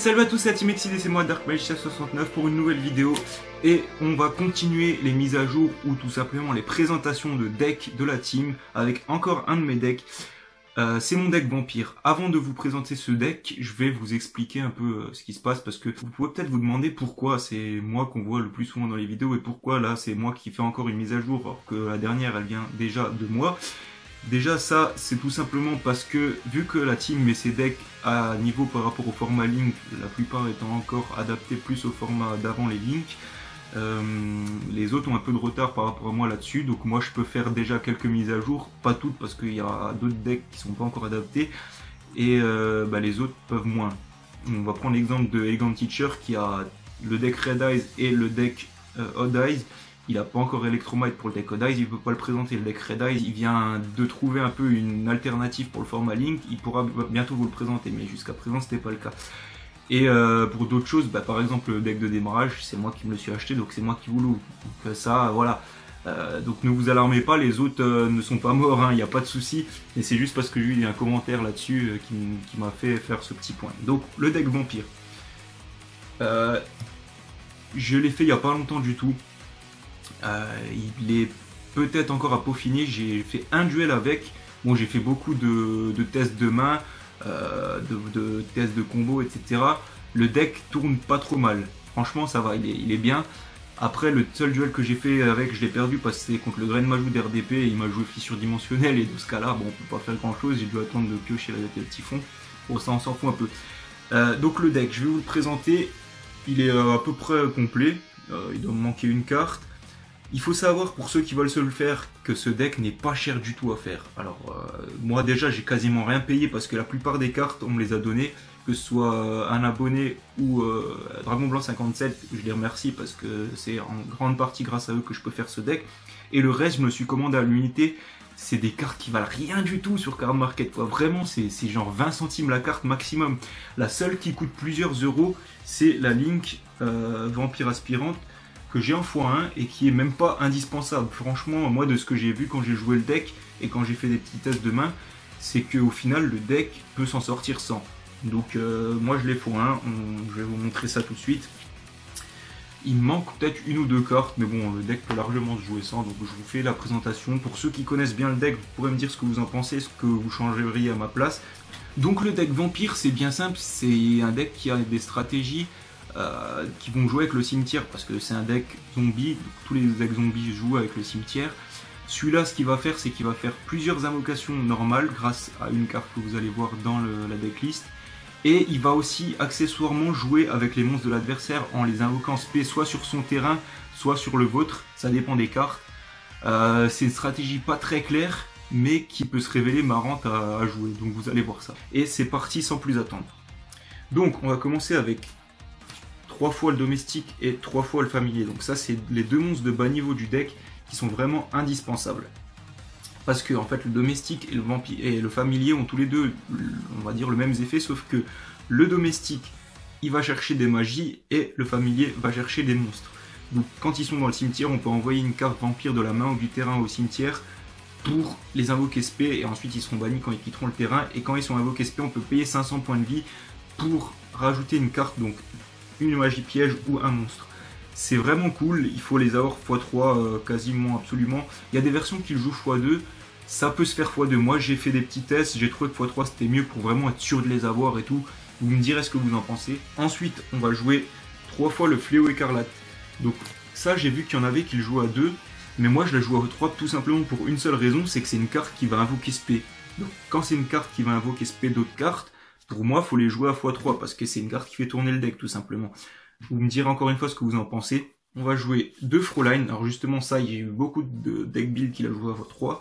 Salut à tous, c'est la Team Exceed et c'est moi DarkMage69 pour une nouvelle vidéo. Et on va continuer les mises à jour ou tout simplement les présentations de decks de la team avec encore un de mes decks. C'est mon deck vampire. Avant de vous présenter ce deck, je vais vous expliquer un peu ce qui se passe parce que vous pouvez peut-être vous demander pourquoi c'est moi qu'on voit le plus souvent dans les vidéos et pourquoi là c'est moi qui fais encore une mise à jour alors que la dernière elle vient déjà de moi. Déjà ça c'est tout simplement parce que vu que la team met ses decks à niveau par rapport au format Link, la plupart étant encore adaptés plus au format d'avant les Link, les autres ont un peu de retard par rapport à moi là-dessus, donc moi je peux faire déjà quelques mises à jour, pas toutes parce qu'il y a d'autres decks qui sont pas encore adaptés et les autres peuvent moins. On va prendre l'exemple de Elegant Teacher qui a le deck Red Eyes et le deck Odd Eyes. Il n'a pas encore Electromite pour le deck Odd Eyes, il ne peut pas le présenter. Le deck Red Eyes, il vient de trouver un peu une alternative pour le format Link, il pourra bientôt vous le présenter, mais jusqu'à présent c'était pas le cas. Et pour d'autres choses, par exemple le deck de démarrage, c'est moi qui me le suis acheté, donc c'est moi qui vous l'ouvre. Donc ça, voilà. Donc ne vous alarmez pas, les autres ne sont pas morts, il n'y a pas de souci. Et c'est juste parce que j'ai eu un commentaire là-dessus qui m'a fait faire ce petit point. Donc le deck vampire. Je l'ai fait il n'y a pas longtemps du tout. Il est peut-être encore à peaufiner. J'ai fait un duel avec. Bon, j'ai fait beaucoup de tests de main, de tests de combo, etc. Le deck tourne pas trop mal. Franchement, ça va, il est bien. Après, le seul duel que j'ai fait avec, je l'ai perdu parce que c'était contre le Grain Majou d'RDP et il m'a joué fissure dimensionnelle. Et de ce cas-là, bon, on peut pas faire grand-chose. J'ai dû attendre de piocher le typhon. Bon, ça, on s'en fout un peu. Donc, le deck, je vais vous le présenter. Il est à peu près complet. Il doit me manquer une carte. Il faut savoir, pour ceux qui veulent se le faire, que ce deck n'est pas cher du tout à faire. Alors, moi déjà, j'ai quasiment rien payé parce que la plupart des cartes, on me les a données. Que ce soit un abonné ou Dragon Blanc 57, je les remercie parce que c'est en grande partie grâce à eux que je peux faire ce deck. Et le reste, je me suis commandé à l'unité. C'est des cartes qui valent rien du tout sur Card Market. Vraiment, c'est genre 20 centimes la carte maximum. La seule qui coûte plusieurs euros, c'est la Link Vampire Aspirante, que j'ai en x1 et qui est même pas indispensable. Franchement, moi de ce que j'ai vu quand j'ai joué le deck et quand j'ai fait des petits tests de main, c'est qu'au final le deck peut s'en sortir sans. Donc moi je l'ai x1, je vais vous montrer ça tout de suite. Il me manque peut-être une ou deux cartes, mais bon, le deck peut largement se jouer sans, donc je vous fais la présentation. Pour ceux qui connaissent bien le deck, vous pourrez me dire ce que vous en pensez, ce que vous changeriez à ma place. Donc le deck Vampire, c'est bien simple, c'est un deck qui a des stratégies qui vont jouer avec le cimetière parce que c'est un deck zombie, donc tous les decks zombies jouent avec le cimetière. Celui-là, ce qu'il va faire, c'est qu'il va faire plusieurs invocations normales grâce à une carte que vous allez voir dans la decklist. Et il va aussi accessoirement jouer avec les monstres de l'adversaire en les invoquant spé soit sur son terrain, soit sur le vôtre, ça dépend des cartes. C'est une stratégie pas très claire, mais qui peut se révéler marrante à jouer, donc vous allez voir ça. Et c'est parti sans plus attendre. Donc on va commencer avec 3 fois le domestique et 3 fois le familier. Donc ça c'est les deux monstres de bas niveau du deck qui sont vraiment indispensables. Parce que en fait le domestique et le vampire et le familier ont tous les deux, on va dire, le même effet, sauf que le domestique il va chercher des magies et le familier va chercher des monstres. Donc quand ils sont dans le cimetière, on peut envoyer une carte vampire de la main ou du terrain au cimetière pour les invoquer spé et ensuite ils seront bannis quand ils quitteront le terrain. Et quand ils sont invoqués spé, on peut payer 500 points de vie pour rajouter une carte, donc une magie piège ou un monstre. C'est vraiment cool, il faut les avoir x3 quasiment absolument. Il y a des versions qui le jouent x2, ça peut se faire x2. Moi j'ai fait des petits tests, j'ai trouvé que x3 c'était mieux pour vraiment être sûr de les avoir et tout. Vous me direz ce que vous en pensez. Ensuite on va jouer 3 fois le fléau écarlate. Donc ça j'ai vu qu'il y en avait qui le jouent à 2, mais moi je la joue à 3 tout simplement pour une seule raison, c'est que c'est une carte qui va invoquer spé. Donc quand c'est une carte qui va invoquer spé d'autres cartes, pour moi, il faut les jouer à x3 parce que c'est une carte qui fait tourner le deck tout simplement. Vous me direz encore une fois ce que vous en pensez. On va jouer 2 Fraulein. Alors justement ça, il y a eu beaucoup de deck build qui l'a joué à x3.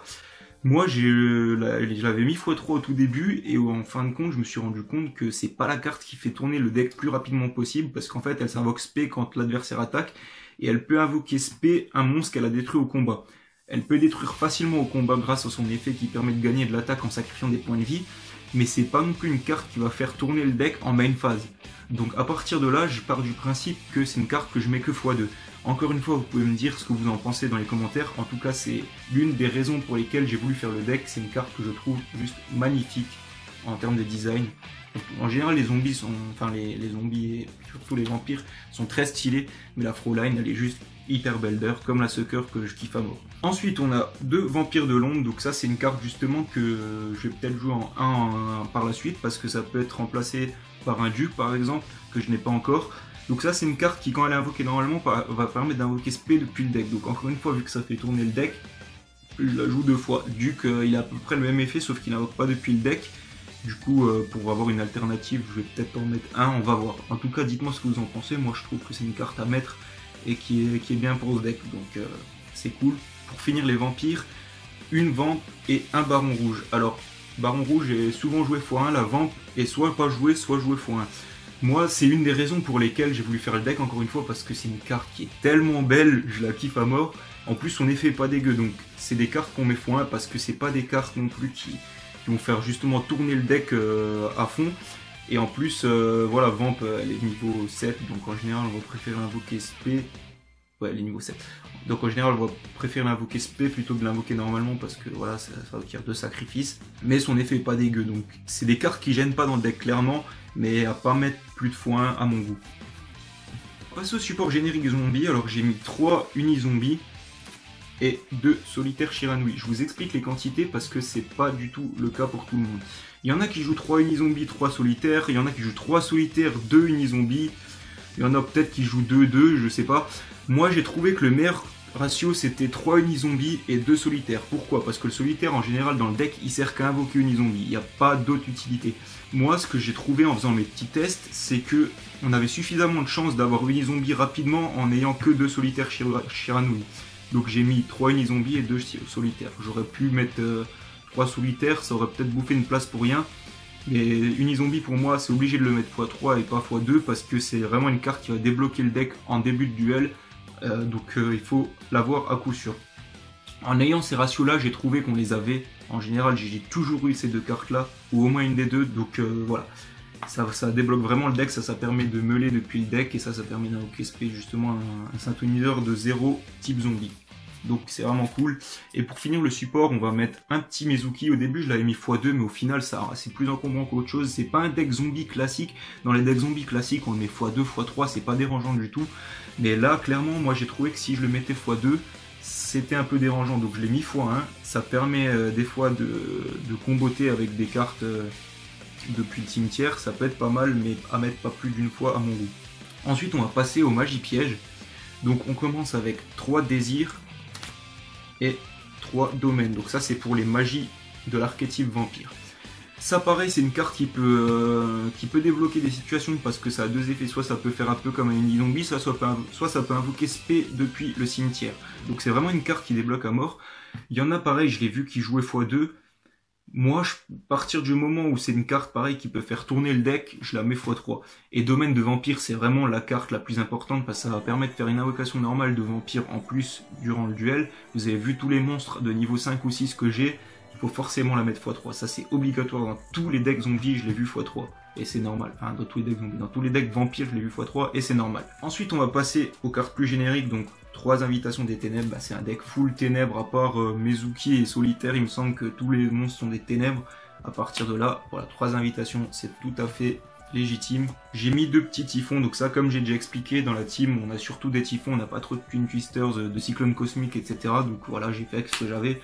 Moi, je l'avais mis x3 au tout début et en fin de compte, je me suis rendu compte que c'est pas la carte qui fait tourner le deck plus rapidement possible parce qu'en fait, elle s'invoque spé quand l'adversaire attaque et elle peut invoquer spé un monstre qu'elle a détruit au combat. Elle peut détruire facilement au combat grâce à son effet qui permet de gagner de l'attaque en sacrifiant des points de vie. Mais c'est pas non plus une carte qui va faire tourner le deck en main phase. Donc à partir de là, je pars du principe que c'est une carte que je mets que x2. Encore une fois, vous pouvez me dire ce que vous en pensez dans les commentaires. En tout cas, c'est l'une des raisons pour lesquelles j'ai voulu faire le deck. C'est une carte que je trouve juste magnifique en termes de design. En général, les zombies sont, enfin les zombies et surtout les vampires sont très stylés, mais la Fraulein, elle est juste hyper belle d'air, comme la Sucker que je kiffe à mort. Ensuite, on a 2 vampires de l'ombre, donc ça c'est une carte justement que je vais peut-être jouer en 1 par la suite, parce que ça peut être remplacé par un duc par exemple, que je n'ai pas encore. Donc ça c'est une carte qui, quand elle est invoquée normalement, va permettre d'invoquer SP depuis le deck. Donc encore une fois, vu que ça fait tourner le deck, je la joue 2 fois. Duc, il a à peu près le même effet, sauf qu'il n'invoque pas depuis le deck. Du coup, pour avoir une alternative, je vais peut-être en mettre un, on va voir. En tout cas, dites-moi ce que vous en pensez. Moi, je trouve que c'est une carte à mettre et qui est bien pour ce deck. Donc, c'est cool. Pour finir, les vampires, une vamp et un baron rouge. Alors, baron rouge est souvent joué x1. La vamp est soit pas jouée, soit jouée x1. Moi, c'est une des raisons pour lesquelles j'ai voulu faire le deck, encore une fois, parce que c'est une carte qui est tellement belle, je la kiffe à mort. En plus, son effet est pas dégueu. Donc, c'est des cartes qu'on met x1 parce que c'est pas des cartes non plus qui vont faire justement tourner le deck à fond. Et en plus, voilà, Vamp, elle est niveau 7, donc en général, on va préférer invoquer SP. Ouais, elle est niveau 7. Donc en général, on va préférer l'invoquer SP plutôt que de l'invoquer normalement parce que voilà, ça requiert 2 sacrifices. Mais son effet est pas dégueu, donc c'est des cartes qui gênent pas dans le deck clairement, mais à pas mettre plus de x1 à mon goût. On passe au support générique zombie, alors j'ai mis 3 uni-zombies et 2 solitaires Shiranui. Je vous explique les quantités parce que c'est pas du tout le cas pour tout le monde. Il y en a qui jouent 3 uni-zombies, 3 solitaires, il y en a qui jouent 3 solitaires, 2 uni-zombies, il y en a peut-être qui jouent 2-2, je sais pas. Moi j'ai trouvé que le meilleur ratio c'était 3 uni-zombies et 2 solitaires. Pourquoi? Parce que le solitaire en général dans le deck il sert qu'à invoquer uni-zombie, il n'y a pas d'autre utilité. Moi ce que j'ai trouvé en faisant mes petits tests, c'est que on avait suffisamment de chances d'avoir uni-zombie rapidement en n'ayant que 2 solitaires Shiranui. Donc j'ai mis 3 uni-zombies et 2 solitaires. J'aurais pu mettre 3 solitaires, ça aurait peut-être bouffé une place pour rien. Mais uni-zombie pour moi c'est obligé de le mettre x3 et pas x2 parce que c'est vraiment une carte qui va débloquer le deck en début de duel. Donc il faut l'avoir à coup sûr. En ayant ces ratios là, j'ai trouvé qu'on les avait. En général j'ai toujours eu ces 2 cartes là, ou au moins une des 2, donc voilà. Ça débloque vraiment le deck, ça permet de meuler depuis le deck et ça permet d'invoquer justement un synthoniseur de 0 type zombie. Donc c'est vraiment cool. Et pour finir le support, on va mettre un petit Mezuki. Au début je l'avais mis x2, mais au final c'est plus encombrant qu'autre chose. C'est pas un deck zombie classique. Dans les decks zombies classiques on le met x2, x3, c'est pas dérangeant du tout. Mais là clairement moi j'ai trouvé que si je le mettais x2, c'était un peu dérangeant. Donc je l'ai mis x1. Ça permet des fois de comboter avec des cartes depuis le cimetière. Ça peut être pas mal, mais à mettre pas plus d'une fois à mon goût. Ensuite on va passer aux magies pièges. Donc on commence avec 3 désirs et 3 domaines. Donc ça c'est pour les magies de l'archétype vampire. Ça pareil c'est une carte qui peut débloquer des situations parce que ça a 2 effets. Soit ça peut faire un peu comme un uni-zombie, soit ça peut invoquer SP depuis le cimetière. Donc c'est vraiment une carte qui débloque à mort. Il y en a pareil, je l'ai vu qui jouait x2. Moi, à partir du moment où c'est une carte pareil qui peut faire tourner le deck, je la mets x3. Et domaine de vampire, c'est vraiment la carte la plus importante parce que ça va permettre de faire une invocation normale de vampire en plus durant le duel. Vous avez vu tous les monstres de niveau 5 ou 6 que j'ai, il faut forcément la mettre x3. Ça c'est obligatoire dans tous les decks zombies, je l'ai vu x3. Et c'est normal. Enfin, dans tous les decks zombies, dans tous les decks vampires, je l'ai vu x3 et c'est normal. Ensuite, on va passer aux cartes plus génériques, donc 3 invitations des ténèbres, c'est un deck full ténèbres, à part Mezuki et solitaire, il me semble que tous les monstres sont des ténèbres. À partir de là, voilà, 3 invitations, c'est tout à fait légitime. J'ai mis 2 petits typhons, donc ça comme j'ai déjà expliqué, dans la team on a surtout des typhons, on n'a pas trop de Twin Twisters, de cyclones cosmiques, etc. Donc voilà, j'ai fait avec ce que j'avais.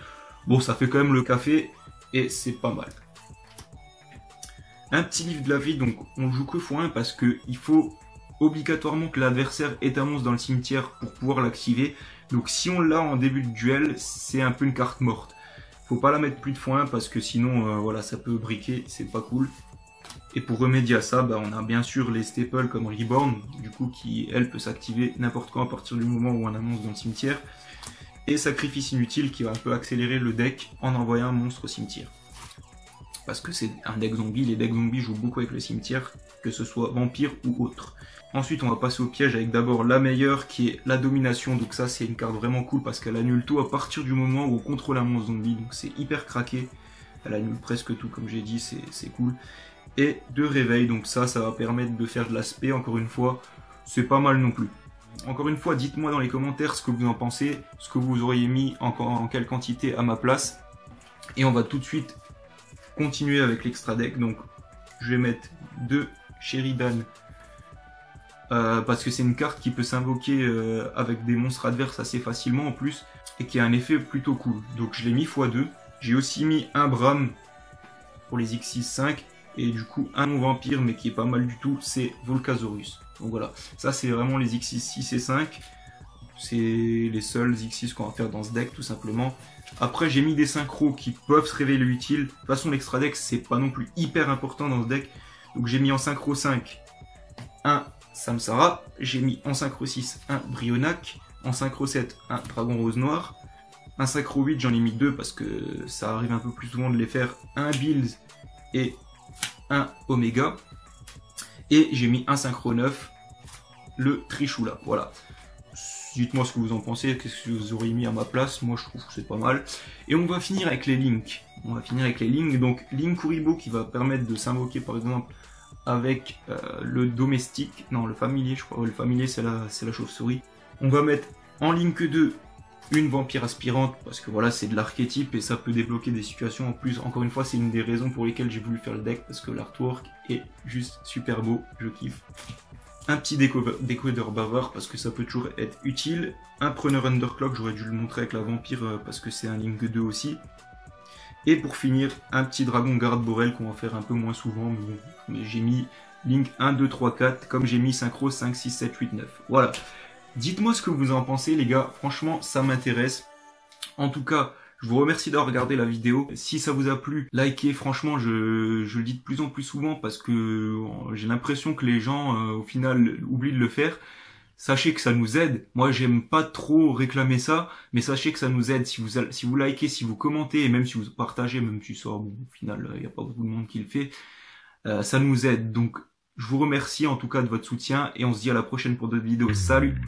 Bon, ça fait quand même le café, et c'est pas mal. Un petit livre de la vie, donc on joue que x1 parce qu'il faut obligatoirement que l'adversaire ait un monstre dans le cimetière pour pouvoir l'activer. Donc si on l'a en début de duel, c'est un peu une carte morte. Faut pas la mettre plus de x1 parce que sinon voilà, ça peut briquer, c'est pas cool. Et pour remédier à ça, on a bien sûr les staples comme Reborn, du coup qui elle peut s'activer n'importe quand à partir du moment où on a un monstre dans le cimetière. Et Sacrifice Inutile qui va un peu accélérer le deck en envoyant un monstre au cimetière. Parce que c'est un deck zombie, les decks zombies jouent beaucoup avec le cimetière, que ce soit vampire ou autre. Ensuite on va passer au piège avec d'abord la meilleure qui est la domination, donc ça c'est une carte vraiment cool parce qu'elle annule tout à partir du moment où on contrôle un monstre zombie, donc c'est hyper craqué, elle annule presque tout comme j'ai dit, c'est cool. Et de réveil, donc ça va permettre de faire de l'aspect, encore une fois, c'est pas mal non plus. Encore une fois, dites-moi dans les commentaires ce que vous en pensez, ce que vous auriez mis en quelle quantité à ma place. Et on va tout de suite continuer avec l'extra deck. Donc je vais mettre 2 Sheridan parce que c'est une carte qui peut s'invoquer avec des monstres adverses assez facilement en plus et qui a un effet plutôt cool. Donc je l'ai mis x2. J'ai aussi mis un Bram pour les X6-5 et du coup un non-vampire mais qui est pas mal du tout, c'est Volcasaurus. Donc voilà, ça c'est vraiment les X6 et 5. C'est les seuls X6 qu'on va faire dans ce deck tout simplement. Après j'ai mis des synchros qui peuvent se révéler utiles. De toute façon l'extra deck c'est pas non plus hyper important dans ce deck. Donc j'ai mis en synchro 5 un Samsara, j'ai mis en synchro 6 un Brionac, en synchro 7 un Dragon Rose Noir, un synchro 8 j'en ai mis 2 parce que ça arrive un peu plus souvent de les faire, un Bills et un Omega, et j'ai mis un synchro 9, le Trishula, voilà. Dites-moi ce que vous en pensez, qu'est-ce que vous auriez mis à ma place, moi je trouve que c'est pas mal. Et on va finir avec les links. Donc Link Kuribo qui va permettre de s'invoquer par exemple avec le domestique, non le familier je crois, le familier c'est la chauve-souris. On va mettre en Link 2 une vampire aspirante parce que voilà c'est de l'archétype et ça peut débloquer des situations en plus. Encore une fois c'est une des raisons pour lesquelles j'ai voulu faire le deck parce que l'artwork est juste super beau, je kiffe. Un petit décodeur bavard parce que ça peut toujours être utile. Un preneur underclock, j'aurais dû le montrer avec la vampire parce que c'est un Link 2 aussi. Et pour finir, un petit dragon garde Borel qu'on va faire un peu moins souvent. Mais bon, j'ai mis Link 1, 2, 3, 4 comme j'ai mis synchro 5, 6, 7, 8, 9. Voilà. Dites-moi ce que vous en pensez les gars, franchement ça m'intéresse. En tout cas, je vous remercie d'avoir regardé la vidéo. Si ça vous a plu, likez, franchement je le dis de plus en plus souvent parce que j'ai l'impression que les gens au final oublient de le faire. Sachez que ça nous aide. Moi j'aime pas trop réclamer ça, mais sachez que ça nous aide. Si vous likez, si vous commentez et même si vous partagez, même si ça, bon, au final il n'y a pas beaucoup de monde qui le fait, ça nous aide. Donc je vous remercie en tout cas de votre soutien et on se dit à la prochaine pour d'autres vidéos. Salut!